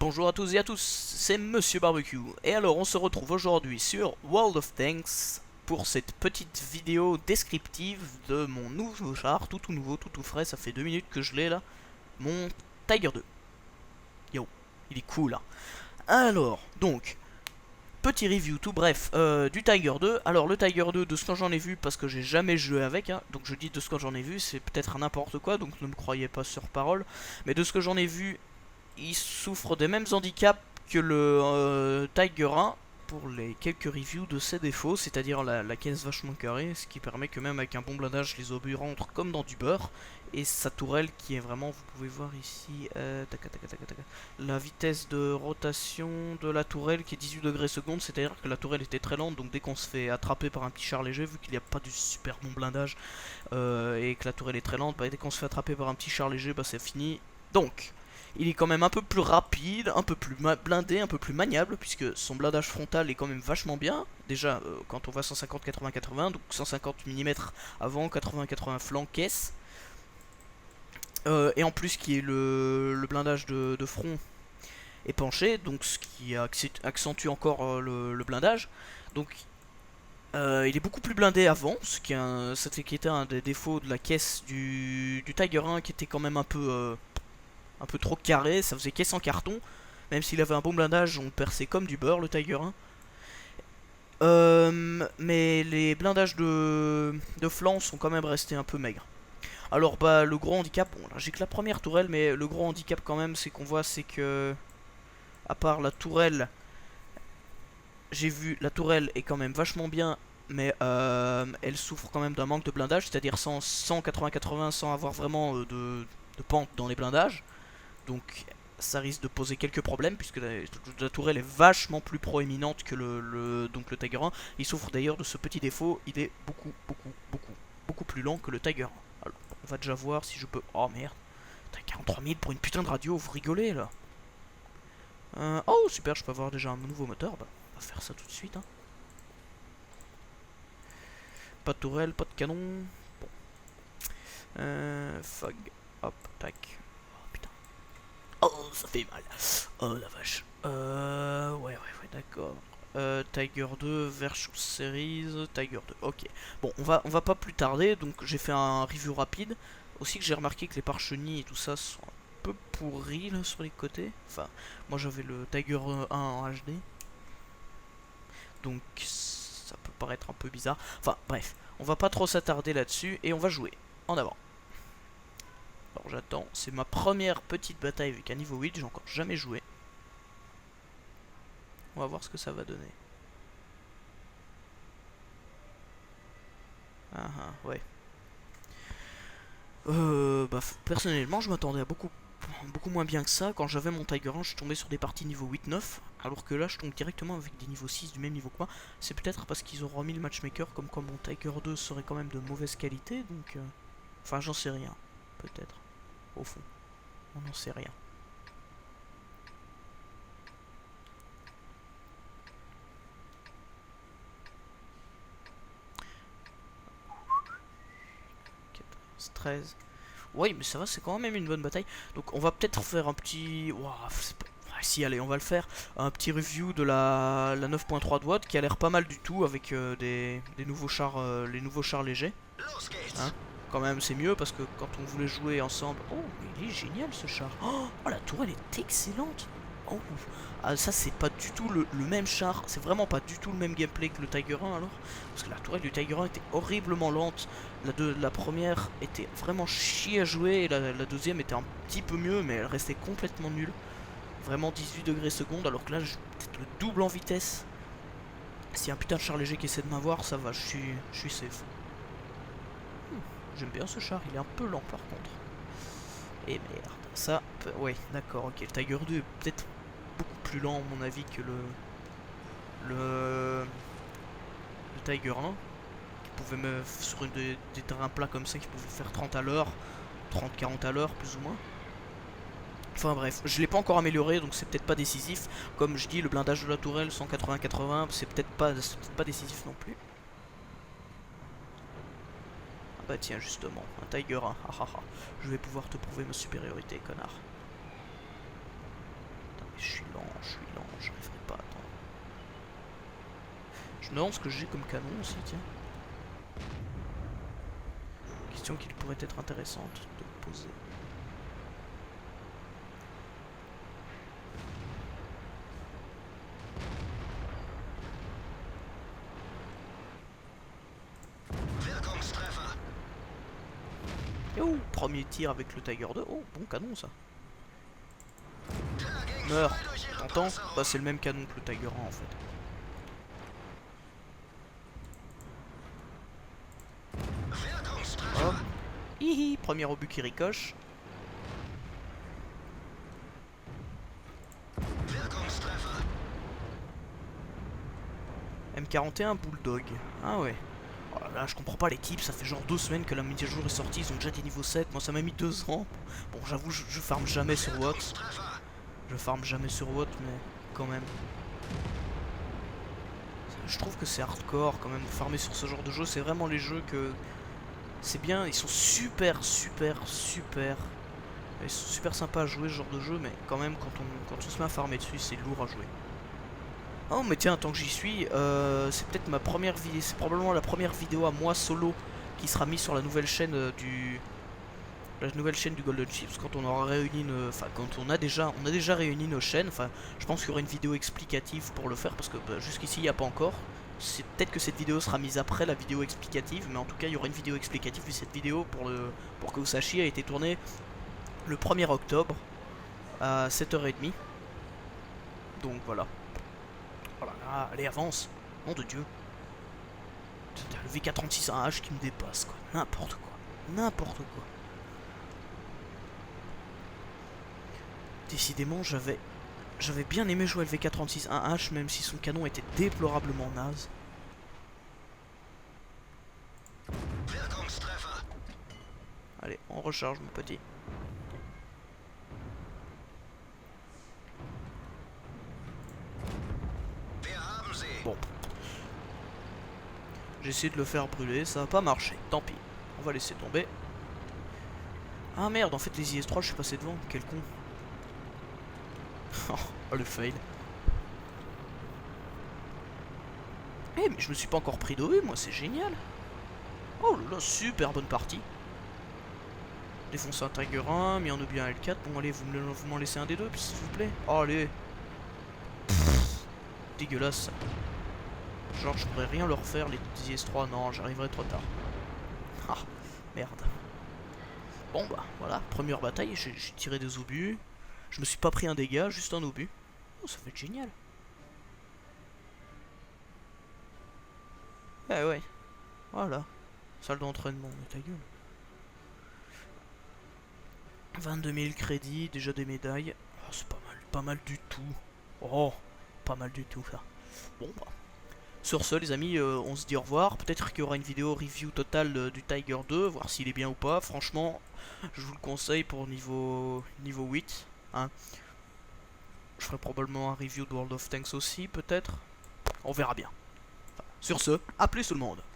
Bonjour à tous et à tous, c'est Monsieur Barbecue, et alors on se retrouve aujourd'hui sur World of Tanks pour cette petite vidéo descriptive de mon nouveau char, tout nouveau, tout frais, ça fait 2 minutes que je l'ai là, mon Tiger 2. Yo, il est cool là. Alors, donc, petit review tout bref du Tiger 2. Alors le Tiger 2, de ce que j'en ai vu, parce que j'ai jamais joué avec, hein, donc je dis de ce que j'en ai vu, c'est peut-être n'importe quoi, donc ne me croyez pas sur parole, mais de ce que j'en ai vu, il souffre des mêmes handicaps que le Tiger 1 pour les quelques reviews de ses défauts, c'est-à-dire la caisse vachement carrée, ce qui permet que même avec un bon blindage, les obus rentrent comme dans du beurre. Et sa tourelle qui est vraiment, vous pouvez voir ici, la vitesse de rotation de la tourelle qui est 18 degrés secondes, c'est-à-dire que la tourelle était très lente, donc dès qu'on se fait attraper par un petit char léger, vu qu'il n'y a pas du super bon blindage, et que la tourelle est très lente, bah, dès qu'on se fait attraper par un petit char léger, bah c'est fini. Donc, il est quand même un peu plus rapide, un peu plus blindé, un peu plus maniable, puisque son blindage frontal est quand même vachement bien. Déjà, quand on va 150, 80, 80, donc 150 mm avant, 80, 80 flanc, caisse. Et en plus, qui est le blindage de front épanché, donc ce qui accentue encore le blindage. Donc, il est beaucoup plus blindé avant, ce qui était un des défauts de la caisse du Tiger 1, qui était quand même un peu trop carré, ça faisait caisse en carton. Même s'il avait un bon blindage, on perçait comme du beurre le Tiger 1. Mais les blindages de flanc sont quand même restés un peu maigres. Alors bah le gros handicap, bon là j'ai que la première tourelle, mais le gros handicap quand même c'est qu'on voit c'est que à part la tourelle, j'ai vu la tourelle est quand même vachement bien, mais elle souffre quand même d'un manque de blindage, c'est-à-dire sans 180-80 sans avoir vraiment de pente dans les blindages. Donc ça risque de poser quelques problèmes puisque la tourelle est vachement plus proéminente que donc le Tiger 1. Il souffre d'ailleurs de ce petit défaut, il est beaucoup plus lent que le Tiger 1. Alors on va déjà voir si je peux... Oh merde, t'as 43 000 pour une putain de radio, vous rigolez là. Oh super, je peux avoir déjà un nouveau moteur, bah on va faire ça tout de suite. Hein. Pas de tourelle, pas de canon. Bon. Fog, hop, tac. Oh, ça fait mal. Oh la vache. Ouais, d'accord. Tiger 2, Versus Series, Tiger 2. Ok. Bon, on va pas plus tarder. Donc, j'ai fait un review rapide. Aussi que j'ai remarqué que les pare-chenilles et tout ça sont un peu pourris là sur les côtés. Enfin, moi j'avais le Tiger 1 en HD. Donc, ça peut paraître un peu bizarre. Enfin, bref. On va pas trop s'attarder là-dessus et on va jouer. En avant. Alors j'attends, c'est ma première petite bataille avec un niveau 8, j'ai encore jamais joué. On va voir ce que ça va donner. Ah ah, ouais. Bah personnellement je m'attendais à beaucoup moins bien que ça. Quand j'avais mon Tiger 1, je tombais sur des parties niveau 8-9, alors que là je tombe directement avec des niveaux 6 du même niveau que moi. C'est peut-être parce qu'ils ont remis le matchmaker, comme quoi mon Tiger 2 serait quand même de mauvaise qualité, donc... Enfin j'en sais rien, peut-être, au fond. On n'en sait rien. Stress. Oui, mais ça va, c'est quand même une bonne bataille. Donc on va peut-être faire un petit... Ouah, si, allez, on va le faire. Un petit review de la 9.3 de Watt qui a l'air pas mal du tout avec des nouveaux chars, les nouveaux chars légers. Hein, quand même, c'est mieux parce que quand on voulait jouer ensemble... Oh, mais il est génial ce char. Oh, la tourelle est excellente. Oh, ah, ça c'est pas du tout le même char. C'est vraiment pas du tout le même gameplay que le Tiger 1 alors. Parce que la tourelle du Tiger 1 était horriblement lente. La première était vraiment chier à jouer et la deuxième était un petit peu mieux, mais elle restait complètement nulle. Vraiment 18 degrés secondes, alors que là, peut-être le double en vitesse. Si un putain de char léger qui essaie de m'avoir, ça va, je suis safe. J'aime bien ce char, il est un peu lent par contre. Et merde, ça, ouais, d'accord, ok. Le Tiger 2 est peut-être beaucoup plus lent, à mon avis, que le Tiger 1. Pouvait me sur des terrains plats comme ça qui pouvaient faire 30 à l'heure, 30-40 à l'heure plus ou moins. Enfin bref, je l'ai pas encore amélioré donc c'est peut-être pas décisif. Comme je dis, le blindage de la tourelle 180-80 c'est peut-être pas décisif non plus. Ah bah tiens justement, un Tiger 1, je vais pouvoir te prouver ma supériorité connard. Je suis lent, j'arriverai pas à attendre. Je me demande ce que j'ai comme canon aussi, tiens. Question qui pourrait être intéressante de poser. Oh, premier tir avec le Tiger 2. Oh, bon canon ça. Meurs. T'entends? Bah c'est le même canon que le Tiger 1 en fait. Hop. Hihi, premier obus qui ricoche. M41 Bulldog. Ah ouais. Oh là là, je comprends pas les types, ça fait genre 2 semaines que la mise à jour est sortie, ils ont déjà des niveaux 7, moi ça m'a mis 2 ans. Bon j'avoue je farme jamais sur WOT. Je farme jamais sur WOT mais quand même. Je trouve que c'est hardcore quand même de farmer sur ce genre de jeu, c'est vraiment les jeux que... C'est bien, ils sont super. Ils sont super sympas à jouer ce genre de jeu, mais quand même quand on se met à farmer dessus c'est lourd à jouer. Oh mais tiens, tant que j'y suis, c'est peut-être ma première vidéo, c'est probablement la première vidéo à moi solo qui sera mise sur la nouvelle chaîne du Golden Chips quand on aura réuni enfin quand on a déjà réuni nos chaînes. Enfin, je pense qu'il y aura une vidéo explicative pour le faire parce que bah, jusqu'ici il n'y a pas encore. C'est peut-être que cette vidéo sera mise après la vidéo explicative, mais en tout cas il y aura une vidéo explicative de cette vidéo pour que vous sachiez a été tournée le 1er octobre à 7h30. Donc voilà. Oh là là, allez avance, nom de Dieu. T'as le VK36 qui me dépasse quoi, n'importe quoi. Décidément j'avais bien aimé jouer le VK36 même si son canon était déplorablement naze. Allez, on recharge mon petit. Bon. J'ai essayé de le faire brûler, ça n'a pas marché, tant pis. On va laisser tomber. Ah merde, en fait les IS-3 je suis passé devant, quel con. Oh le fail. Eh mais je me suis pas encore pris d'OE moi, c'est génial. Oh là là, super bonne partie. Défoncer un Tiger 1, mis en obus un L4. Bon allez, vous m'en laissez un des deux s'il vous plaît. Oh, allez. Dégueulasse. Genre je pourrais rien leur faire les IS-3, non j'arriverai trop tard. Ah merde. Bon bah voilà, première bataille, j'ai tiré des obus. Je me suis pas pris un dégât, juste un obus. Oh ça fait être génial. Eh ouais, voilà. Salle d'entraînement, mais ta gueule. 22 000 crédits, déjà des médailles. Oh, c'est pas mal du tout. Oh, pas mal du tout ça. Bon bah. Sur ce les amis, on se dit au revoir. Peut-être qu'il y aura une vidéo review totale du Tiger 2, voir s'il est bien ou pas. Franchement, je vous le conseille pour niveau 8. Hein. Je ferai probablement un review de World of Tanks aussi, peut-être. On verra bien. Enfin, sur ce, à plus tout le monde.